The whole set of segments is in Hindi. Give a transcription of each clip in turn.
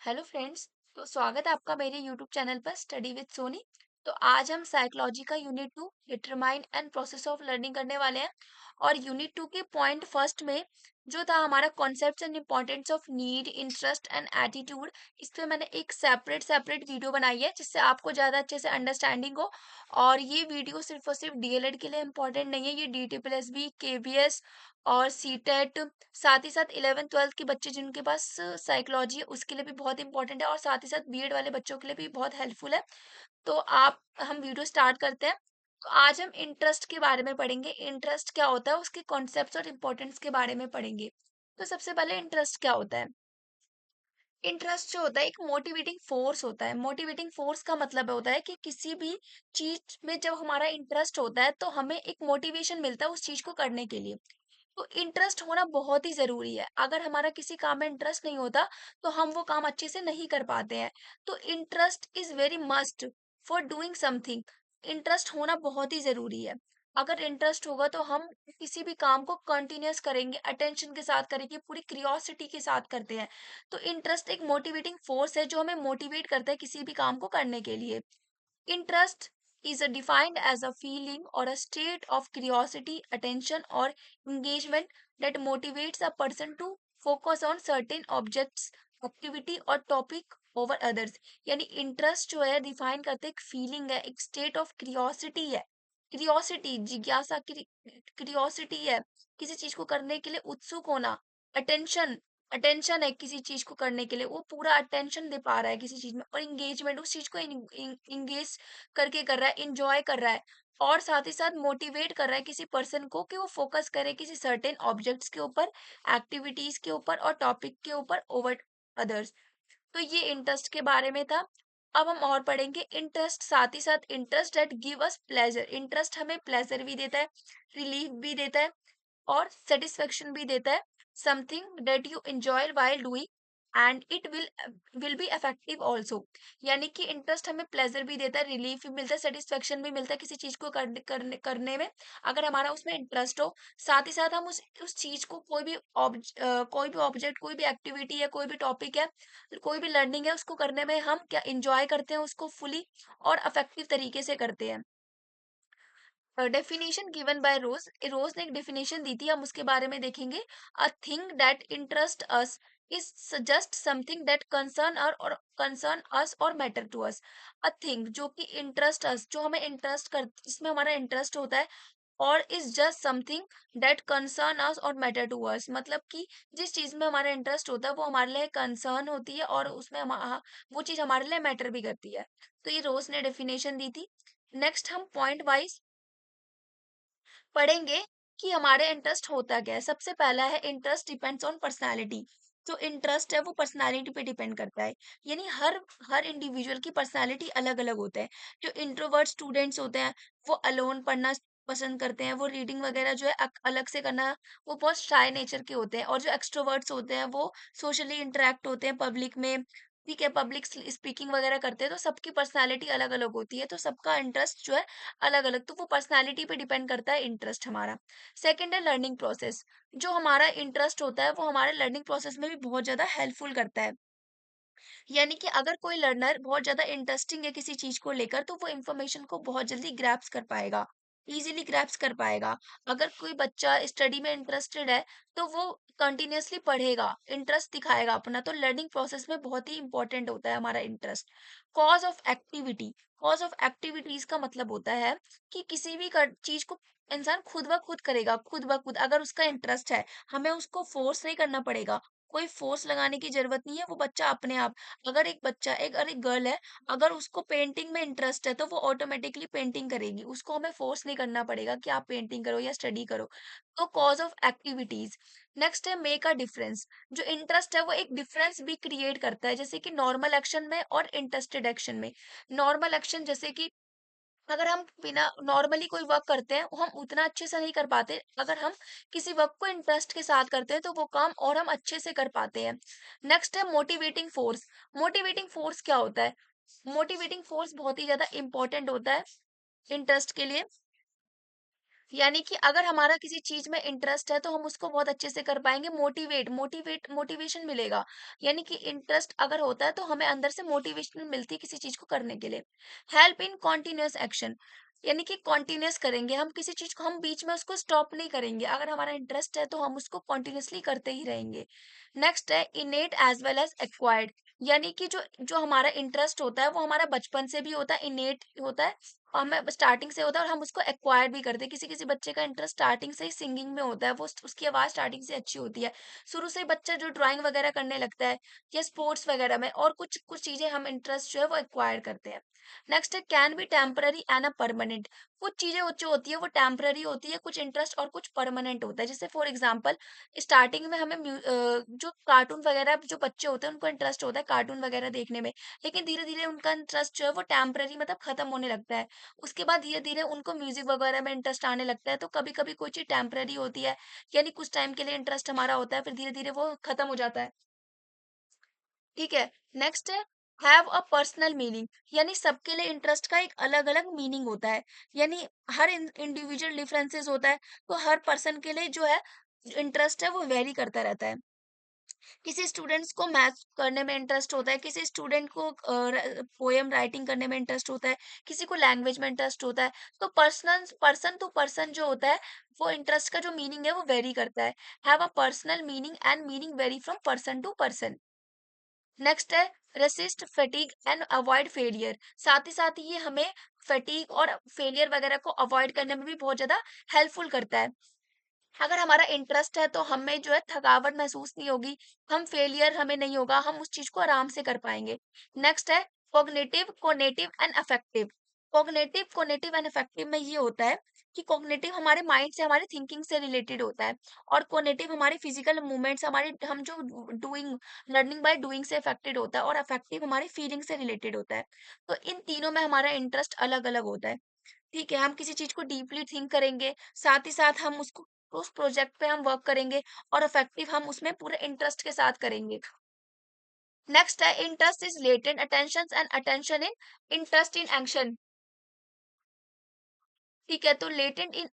Hello friends. तो स्वागत है आपका मेरे यूट्यूब चैनल पर स्टडी विद सोनी। तो आज हम साइकोलॉजी का unit 2 determine and process of learning करने वाले हैं। और यूनिट 2 के पॉइंट फर्स्ट में जो था हमारा concepts and importance of need interest and attitude, इस पे मैंने एक सेपरेट सेपरेट वीडियो बनाई है जिससे आपको ज़्यादा अच्छे से अंडरस्टैंडिंग हो। और ये वीडियो सिर्फ और सिर्फ डीएलएड के लिए इम्पोर्टेंट नहीं है, ये डीटीपीएसबी केवीएस और सीटेट, साथ ही साथ 11th 12th के बच्चे जिनके पास साइकोलॉजी है उसके लिए भी बहुत इंपॉर्टेंट है, और साथ ही साथ बीएड वाले बच्चों के लिए भी बहुत हेल्पफुल है। तो आप हम वीडियो स्टार्ट करते हैं। तो आज हम इंटरेस्ट के बारे में पढ़ेंगे, इंटरेस्ट क्या होता है, उसके कॉन्सेप्ट्स और इम्पोर्टेंस के बारे में पढ़ेंगे। तो सबसे पहले इंटरेस्ट क्या होता है। इंटरेस्ट जो होता है एक मोटिवेटिंग फोर्स होता है। मोटिवेटिंग फोर्स का मतलब होता है कि किसी भी चीज में जब हमारा इंटरेस्ट होता है तो हमें एक मोटिवेशन मिलता है उस चीज को करने के लिए। तो इंटरेस्ट होना बहुत ही ज़रूरी है। अगर हमारा किसी काम में इंटरेस्ट नहीं होता, तो हम वो काम अच्छे से नहीं कर पाते हैं। तो interest is very must for doing something. Interest होना बहुत ही ज़रूरी है। अगर इंटरेस्ट होगा तो हम किसी भी काम को कंटिन्यूअस करेंगे, अटेंशन के साथ करेंगे, पूरी क्यूरियोसिटी के साथ करते हैं। तो इंटरेस्ट एक मोटिवेटिंग फोर्स है जो हमें मोटिवेट करता है किसी भी काम को करने के लिए। Interest is defined as a feeling or a state of curiosity, attention, or engagement that motivates a person to focus on certain objects, activity or topic over others. यानी इंटरेस्ट जो है डिफाइन करते हैं, एक फीलिंग है, एक स्टेट ऑफ क्यूरियोसिटी है। क्यूरियोसिटी जिज्ञासा, क्यूरियोसिटी है किसी चीज को करने के लिए उत्सुक होना। अटेंशन, अटेंशन है किसी चीज को करने के लिए, वो पूरा अटेंशन दे पा रहा है किसी चीज में। और इंगेजमेंट, उस चीज को इंगेज करके कर रहा है, इंजॉय कर रहा है। और साथ ही साथ मोटिवेट कर रहा है किसी पर्सन को कि वो फोकस करे किसी सर्टेन ऑब्जेक्ट्स के ऊपर, एक्टिविटीज के ऊपर और टॉपिक के ऊपर ओवर अदर्स। तो ये इंटरेस्ट के बारे में था। अब हम और पढ़ेंगे इंटरेस्ट, साथ ही साथ interest that give us pleasure. Interest हमें प्लेजर भी देता है, रिलीफ भी देता है और सेटिस्फेक्शन भी देता है। Something that you enjoy while doing and it will be effective also. यानी कि इंटरेस्ट हमें प्लेजर भी देता है, रिलीफ भी मिलता है, सेटिस्फेक्शन भी मिलता है किसी चीज को करने में, अगर हमारा उसमें इंटरेस्ट हो। साथ ही साथ हम उस चीज को कोई भी ऑब्जेक्ट, कोई भी एक्टिविटी है, कोई भी टॉपिक है, कोई भी लर्निंग है, उसको करने में हम क्या इंजॉय करते हैं उसको फुली और अफेक्टिव तरीके से करते हैं। डेफिनेशन गिवन बाय रोज, रोज ने एक डेफिनेशन दी थी, हम उसके बारे में देखेंगे। A thing that interest us is just something that concern us और matter to us. A thing जो कि इंटरेस्ट अस, जो हमें इंटरेस्ट कर, जिसमें हमारा इंटरेस्ट होता है, और is just something that concern us और मैटर टू अस, मतलब कि जिस चीज में हमारा इंटरेस्ट होता है वो हमारे लिए कंसर्न होती है और उसमें वो चीज हमारे लिए मैटर भी करती है। तो ये रोज ने डेफिनेशन दी थी। नेक्स्ट हम पॉइंट वाइज पढ़ेंगे कि हमारे इंटरेस्ट होता क्या है। सबसे पहला है इंटरेस्ट डिपेंड्स ऑन पर्सनालिटी। जो इंटरेस्ट है वो पर्सनालिटी पे डिपेंड करता है। यानी हर हर इंडिविजुअल की पर्सनालिटी अलग अलग होता है। जो इंट्रोवर्ट स्टूडेंट्स होते हैं वो अलोन पढ़ना पसंद करते हैं, वो रीडिंग वगैरह जो है अलग से करना, वो बहुत शाय नेचर के होते हैं। और जो एक्सट्रोवर्ट्स होते हैं वो सोशली इंटरेक्ट होते हैं पब्लिक में, ठीक है, पब्लिक स्पीकिंग वगैरह करते हैं। तो सबकी पर्सनालिटी अलग अलग होती है, तो सबका इंटरेस्ट जो है अलग अलग, तो वो पर्सनालिटी पे डिपेंड करता है इंटरेस्ट हमारा। सेकंड है लर्निंग प्रोसेस। जो हमारा इंटरेस्ट होता है वो हमारे लर्निंग प्रोसेस में भी बहुत ज्यादा हेल्पफुल करता है। यानी कि अगर कोई लर्नर बहुत ज्यादा इंटरेस्टिंग है किसी चीज को लेकर, तो वो इन्फॉर्मेशन को बहुत जल्दी ग्रैप्स कर पाएगा, इजीली ग्रैप्स कर पाएगा। अगर कोई बच्चा स्टडी में इंटरेस्टेड है तो वो कंटिन्यूअसली पढ़ेगा, इंटरेस्ट दिखाएगा अपना। तो लर्निंग प्रोसेस में बहुत ही इंपॉर्टेंट होता है हमारा interest. Cause of activity, cause of activities का मतलब होता है कि किसी भी चीज को इंसान खुद ब खुद करेगा, खुद ब खुद, अगर उसका इंटरेस्ट है। हमें उसको फोर्स नहीं करना पड़ेगा, कोई फोर्स लगाने की जरूरत नहीं है, वो बच्चा अपने आप। अगर एक बच्चा, एक गर्ल है, अगर उसको पेंटिंग में इंटरेस्ट है तो वो ऑटोमेटिकली पेंटिंग करेगी, उसको हमें फोर्स नहीं करना पड़ेगा कि आप पेंटिंग करो या स्टडी करो। तो कॉज ऑफ एक्टिविटीज। नेक्स्ट है मेक अ डिफरेंस। जो इंटरेस्ट है वो एक डिफरेंस भी क्रिएट करता है, जैसे कि नॉर्मल एक्शन में और इंटरेस्टेड एक्शन में। नॉर्मल एक्शन जैसे कि अगर हम बिना नॉर्मली कोई वर्क करते हैं वो हम उतना अच्छे से नहीं कर पाते, अगर हम किसी वर्क को इंटरेस्ट के साथ करते हैं तो वो काम और हम अच्छे से कर पाते हैं। नेक्स्ट है मोटिवेटिंग फोर्स। मोटिवेटिंग फोर्स क्या होता है। मोटिवेटिंग फोर्स बहुत ही ज्यादा इंपॉर्टेंट होता है इंटरेस्ट के लिए। यानी कि अगर हमारा किसी चीज में इंटरेस्ट है तो हम उसको बहुत अच्छे से कर पाएंगे। मोटिवेशन मिलेगा। यानी कि इंटरेस्ट अगर होता है तो हमें अंदर से मोटिवेशन मिलती है किसी चीज को करने के लिए। हेल्प इन कॉन्टिन्यूअस एक्शन, यानी कि कॉन्टिन्यूअस करेंगे हम किसी चीज को, हम बीच में उसको स्टॉप नहीं करेंगे। अगर हमारा इंटरेस्ट है तो हम उसको कॉन्टिन्यूअसली करते ही रहेंगे। नेक्स्ट है innate as well as acquired, यानी कि जो जो हमारा इंटरेस्ट होता है वो हमारा बचपन से भी होता है, इनेट होता है, और हमें स्टार्टिंग से होता है, और हम उसको एक्वायर भी करते हैं। किसी किसी बच्चे का इंटरेस्ट स्टार्टिंग से ही सिंगिंग में होता है, वो उसकी आवाज स्टार्टिंग से अच्छी होती है। शुरू से ही बच्चा जो ड्राइंग वगैरह करने लगता है या स्पोर्ट्स वगैरह में, और कुछ कुछ चीजें हम इंटरेस्ट जो है वो एक्वायर करते हैं। नेक्स्ट है can be temporary and a permanent, कुछ चीजें जो होती है वो टेम्पररी होती है, कुछ इंटरेस्ट और कुछ परमानेंट होता है। जैसे फॉर एग्जाम्पल स्टार्टिंग में हमें जो कार्टून वगैरह जो बच्चे होते हैं उनको इंटरेस्ट होता है कार्टून वगैरह देखने में, लेकिन धीरे धीरे उनका इंटरेस्ट जो है वो टेम्पररी मतलब खत्म होने लगता है। उसके बाद धीरे-धीरे उनको म्यूज़िक वगैरह में इंटरेस्ट आने लगता है, तो कभी-कभी कोई चीज़ टेम्परेरी होती है, यानी कुछ टाइम के लिए इंटरेस्ट हमारा होता है, फिर धीरे-धीरे वो खत्म हो जाता है, ठीक है? नेक्स्ट है हैव अ पर्सनल मीनिंग, यानी सबके लिए इंटरेस्ट का एक अलग-अलग मीनिंग होता है, यानी हर इंडिविजुअल डिफरेंसेस होता है, तो हर पर्सन के लिए जो है इंटरेस्ट है वो वेरी करता रहता है। किसी स्टूडेंट्स को मैथ्स करने में इंटरेस्ट होता है, किसी स्टूडेंट को पोएम राइटिंग करने में इंटरेस्ट होता है, किसी को लैंग्वेज में इंटरेस्ट होता है। तो पर्सन टू पर्सन जो होता है वो इंटरेस्ट का जो मीनिंग है वो वेरी करता है। Have a personal meaning and meaning vary from person to person. Next है resist fatigue and avoid failure, साथ ही ये हमें फटीग और फेलियर वगैरह को अवॉइड करने में भी बहुत ज्यादा हेल्पफुल करता है। अगर हमारा इंटरेस्ट है तो हमें जो है थकावट महसूस नहीं होगी, हम फेलियर हमें नहीं होगा, हम उस चीज को आराम से कर पाएंगे। नेक्स्ट है cognitive conative and affective. Cognitive and affective में ये होता है कि कॉग्निटिव हमारे माइंड से हमारे थिंकिंग से रिलेटेड होता है, और कोनेटिव हमारे फिजिकल मूवमेंट्स हमारे हम जो डूइंग लर्निंग बाय डूइंग से अफेक्टेड होता है, और अफेक्टिव हमारी फीलिंग से रिलेटेड होता है। तो इन तीनों में हमारा इंटरेस्ट अलग अलग होता है, ठीक है? हम किसी चीज़ को डीपली थिंक करेंगे, साथ ही साथ हम उसको उस प्रोजेक्ट पे हम वर्क करेंगे, और इफेक्टिव हम उसमें पूरे इंटरेस्ट के साथ करेंगे। नेक्स्ट है interest is latent attention and attention in interest in action, ठीक है? तो latent in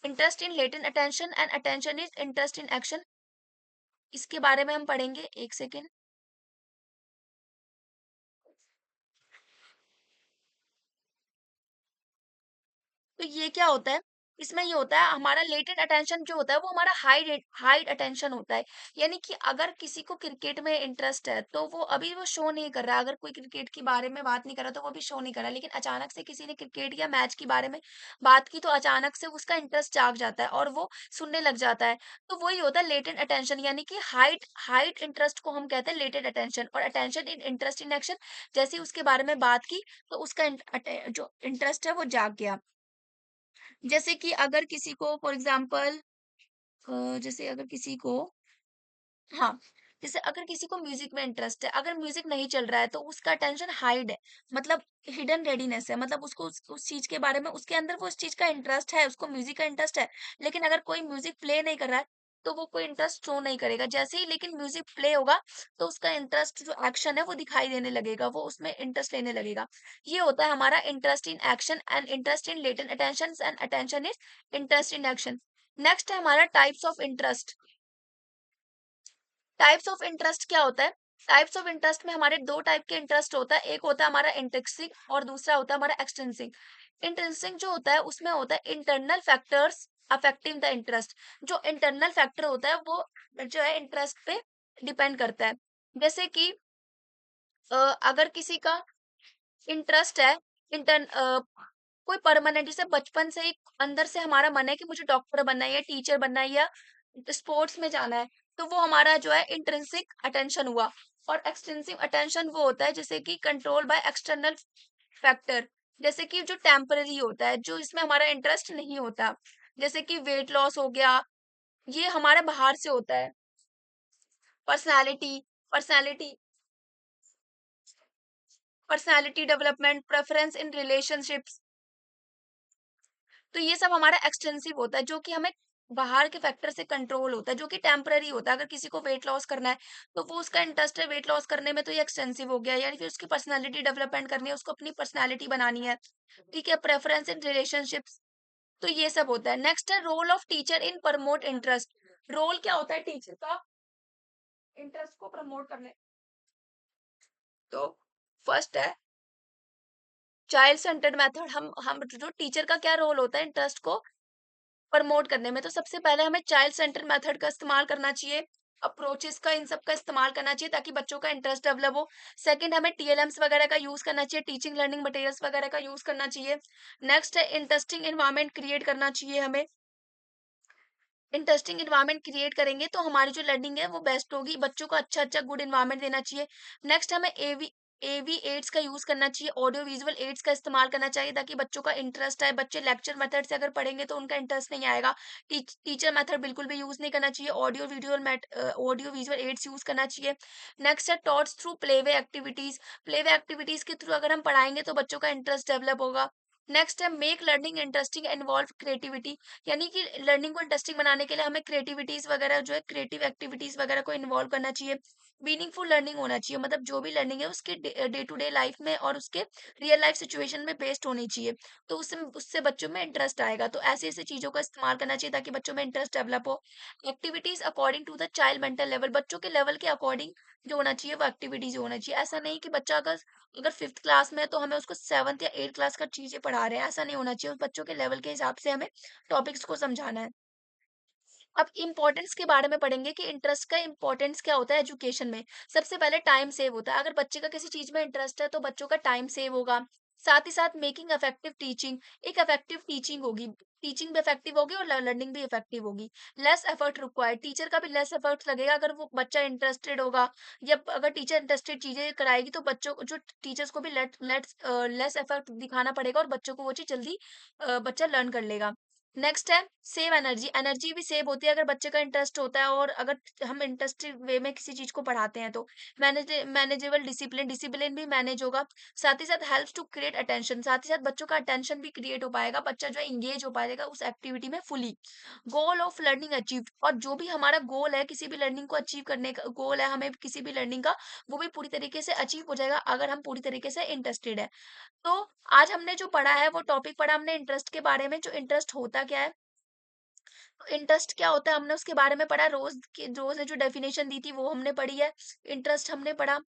interest in latent attention and attention is interest in action, इसके बारे में हम पढ़ेंगे। एक सेकेंड। तो ये क्या होता है? इसमें ये होता है हमारा लेटेंट अटेंशन जो होता है वो हमारा हाइड अटेंशन होता है। यानी कि अगर किसी को क्रिकेट में इंटरेस्ट है तो वो अभी वो शो नहीं कर रहा, अगर कोई क्रिकेट के बारे में बात नहीं कर रहा तो वो अभी शो नहीं कर रहा, लेकिन अचानक से किसी ने क्रिकेट या मैच के बारे में बात की तो अचानक से उसका इंटरेस्ट जाग जाता है और वो सुनने लग जाता है। तो वही होता है लेटेंट अटेंशन, यानी कि हाइड हाइड इंटरेस्ट को हम कहते हैं लेटेंट अटेंशन, और attention in interest in action, जैसे ही उसके बारे में बात की तो उसका जो इंटरेस्ट है वो जाग गया। जैसे कि अगर किसी को फॉर एग्जांपल जैसे अगर किसी को हाँ, जैसे अगर किसी को म्यूजिक में इंटरेस्ट है, अगर म्यूजिक नहीं चल रहा है तो उसका अटेंशन हाइड है, मतलब हिडन रेडीनेस है, मतलब उसको उस चीज के बारे में उसके अंदर वो उस चीज का इंटरेस्ट है, उसको म्यूजिक का इंटरेस्ट है, लेकिन अगर कोई म्यूजिक प्ले नहीं कर रहा है तो वो कोई इंटरेस्ट शो नहीं करेगा। जैसे ही लेकिन म्यूजिक प्ले होगा तो उसका इंटरेस्ट जो एक्शन है वो दिखाई देने लगेगा, वो उसमें इंटरेस्ट लेने लगेगा। ये होता है हमारा interest in action and interest in latent attention and attention is interest in action. Next है हमारा types of interest. Types of interest क्या होता है? टाइप्स ऑफ इंटरेस्ट में हमारे दो टाइप के इंटरेस्ट होता है, एक होता है हमारा इंट्रिंसिक और दूसरा होता है हमारा एक्सट्रिंसिक। इंट्रिंसिक जो होता है उसमें होता है internal factors affecting the interest, जो इंटरनल फैक्टर होता है वो जो है इंटरेस्ट पे डिपेंड करता है। जैसे कि अगर किसी का इंटरेस्ट है इंटर कोई परमानेंट, जैसे बचपन से ही अंदर से हमारा मन है कि मुझे डॉक्टर बनना है या टीचर बनना है या स्पोर्ट्स में जाना है, तो वो हमारा जो है इंट्रिंसिक अटेंशन हुआ। और एक्सट्रिंसिक अटेंशन वो होता है जैसे कि कंट्रोल बाय एक्सटर्नल फैक्टर, जैसे कि जो टेम्पररी होता है, जो इसमें हमारा इंटरेस्ट नहीं होता, जैसे कि वेट लॉस हो गया, ये हमारा बाहर से होता है। Personality personality personality development, preference in relationships, तो ये सब हमारा एक्सटेंसिव होता है, जो कि हमें बाहर के फैक्टर से कंट्रोल होता है, जो कि टेम्पररी होता है। अगर किसी को वेट लॉस करना है तो वो उसका इंटरेस्ट है वेट लॉस करने में, तो ये एक्सटेंसिव हो गया, यानी कि उसकी पर्सनालिटी डेवलपमेंट करनी है, उसको अपनी पर्सनालिटी बनानी है, ठीक है? प्रेफरेंस इन रिलेशनशिप्स, तो ये सब होता है। नेक्स्ट है role of teacher in promote interest. Role क्या होता है टीचर का इंटरेस्ट को प्रमोट करने। तो फर्स्ट है चाइल्ड सेंटर्ड मेथड। हम जो टीचर का क्या रोल होता है इंटरेस्ट को प्रमोट करने में। तो सबसे पहले हमें चाइल्ड सेंटर्ड मेथड का इस्तेमाल करना चाहिए, अप्रोचेस का, इन सब का इस्तेमाल करना चाहिए ताकि बच्चों का इंटरेस्ट डेवलप हो। सेकंड, हमें टीएलएम्स वगैरह का यूज करना चाहिए, टीचिंग लर्निंग मटेरियल्स वगैरह का यूज करना चाहिए। नेक्स्ट है इंटरेस्टिंग एनवायरनमेंट क्रिएट करना चाहिए हमें। इंटरेस्टिंग एनवायरनमेंट क्रिएट करेंगे तो हमारी जो लर्निंग है वो बेस्ट होगी, बच्चों को अच्छा अच्छा गुड एनवायरनमेंट देना चाहिए। नेक्स्ट हमें एवी एड्स का यूज करना चाहिए, ऑडियो विजुअल एड्स का इस्तेमाल करना चाहिए ताकि बच्चों का इंटरेस्ट आए। बच्चे लेक्चर मेथड से अगर पढ़ेंगे तो उनका इंटरेस्ट नहीं आएगा। टीचर मेथड बिल्कुल भी यूज नहीं करना चाहिए, ऑडियो विजुअल एड्स यूज करना चाहिए। नेक्स्ट है taught through playway activities. Playway activities के थ्रू अगर हम पढ़ाएंगे तो बच्चों का इंटरेस्ट डेवलप होगा। नेक्स्ट है make learning interesting involve creativity. यानी कि लर्निंग को इंटरेस्टिंग बनाने के लिए हमें क्रिएटिविटीज वगैरह जो है क्रिएटिव एक्टिविटीज वगैरह को इन्वॉल्व करना चाहिए। मीनिंगफुल लर्निंग होना चाहिए, मतलब जो भी लर्निंग है उसके डे टू डे लाइफ में और उसके रियल लाइफ सिचुएशन में बेस्ड होनी चाहिए। तो उससे उससे बच्चों में इंटरेस्ट आएगा। तो ऐसी ऐसी चीजों का इस्तेमाल करना चाहिए ताकि बच्चों में इंटरेस्ट डेवलप हो। Activities according to the child mental level. बच्चों के लेवल के अकॉर्डिंग जो होना चाहिए वो एक्टिविटीज होना चाहिए। ऐसा नहीं कि बच्चा अगर अगर फिफ्थ क्लास में है तो हमें उसको सेवन्थ या एट्थ क्लास का चीजें पढ़ा रहे हैं, ऐसा नहीं होना चाहिए। उस बच्चों के लेवल के हिसाब से हमें टॉपिक्स को समझाना है। अब इम्पोर्टेंस के बारे में पढ़ेंगे कि इंटरेस्ट का इम्पोर्टेंस क्या होता है एजुकेशन में। सबसे पहले टाइम सेव होता है। अगर बच्चे का किसी चीज में इंटरेस्ट है तो बच्चों का टाइम सेव होगा। साथ ही साथ मेकिंग इफेक्टिव टीचिंग। एक इफेक्टिव टीचिंग होगी, टीचिंग भी इफेक्टिव होगी और लर्निंग भी इफेक्टिव होगी। Less effort required. टीचर का भी लेस एफर्ट लगेगा अगर वो बच्चा इंटरेस्टेड होगा, या अगर टीचर इंटरेस्टेड चीजें कराएगी तो बच्चों को जो टीचर्स को भी लेस एफर्ट दिखाना पड़ेगा और बच्चों को वो चीज जल्दी बच्चा लर्न कर लेगा। नेक्स्ट है सेव एनर्जी। एनर्जी भी सेव होती है अगर बच्चे का इंटरेस्ट होता है और अगर हम इंटरेस्टेड वे में किसी चीज को पढ़ाते हैं तो। Manageable discipline. डिसिप्लिन भी मैनेज होगा। साथ ही साथ हेल्प्स टू क्रिएट अटेंशन। साथ ही साथ बच्चों का अटेंशन भी क्रिएट हो पाएगा, बच्चा जो है इंगेज हो पाएगा उस एक्टिविटी में fully. Goal of learning achieve. और जो भी हमारा गोल है किसी भी लर्निंग को अचीव करने का गोल है हमें किसी भी लर्निंग का, वो भी पूरी तरीके से अचीव हो जाएगा अगर हम पूरी तरीके से इंटरेस्टेड है। तो आज हमने जो पढ़ा है वो टॉपिक पढ़ा हमने इंटरेस्ट के बारे में। जो इंटरेस्ट होता क्या है, इंटरेस्ट क्या होता है हमने उसके बारे में पढ़ा। रोज ने जो डेफिनेशन दी थी वो हमने पढ़ी है। इंटरेस्ट हमने पढ़ा।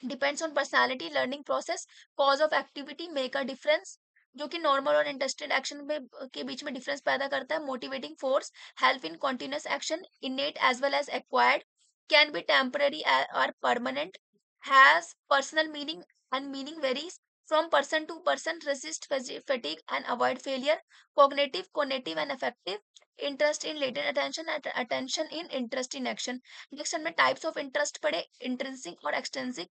Depends on personality, learning process, cause of activity, make a difference. जो कि नॉर्मल और इंटरेस्टेड एक्शन में के बीच में डिफरेंस पैदा करता है। Motivating force, help in continuous action, innate as well as acquired, can be temporary और permanent, has personal meaning and meaning varies from person to person, resist fatigue and avoid failure, cognitive and affective, interest in latent attention and attention in interest in action। Next हमने टाइप्स ऑफ इंटरेस्ट पढ़े, इंट्रिंसिक और एक्सटेंसिक।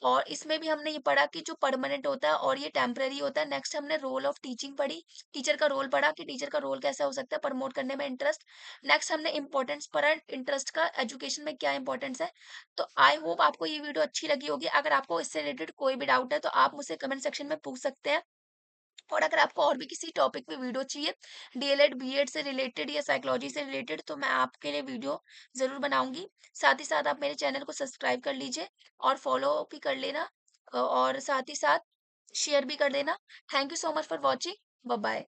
और इसमें भी हमने ये पढ़ा कि जो परमानेंट होता है और ये टेम्पररी होता है। नेक्स्ट हमने रोल ऑफ टीचिंग पढ़ी, टीचर का रोल पढ़ा कि टीचर का रोल कैसा हो सकता है प्रमोट करने में इंटरेस्ट। नेक्स्ट हमने इंपॉर्टेंस पढ़ा, इंटरेस्ट का एजुकेशन में क्या इंपॉर्टेंस है। तो आई होप आपको ये वीडियो अच्छी लगी होगी। अगर आपको इससे रिलेटेड कोई भी डाउट है तो आप मुझसे कमेंट सेक्शन में पूछ सकते हैं। और अगर आपको और भी किसी टॉपिक पे वीडियो चाहिए, डीएलएड बीएड से रिलेटेड या साइकोलॉजी से रिलेटेड, तो मैं आपके लिए वीडियो जरूर बनाऊंगी। साथ ही साथ आप मेरे चैनल को सब्सक्राइब कर लीजिए और फॉलो भी कर लेना, और साथ ही साथ शेयर भी कर देना। Thank you so much for watching. Bye bye.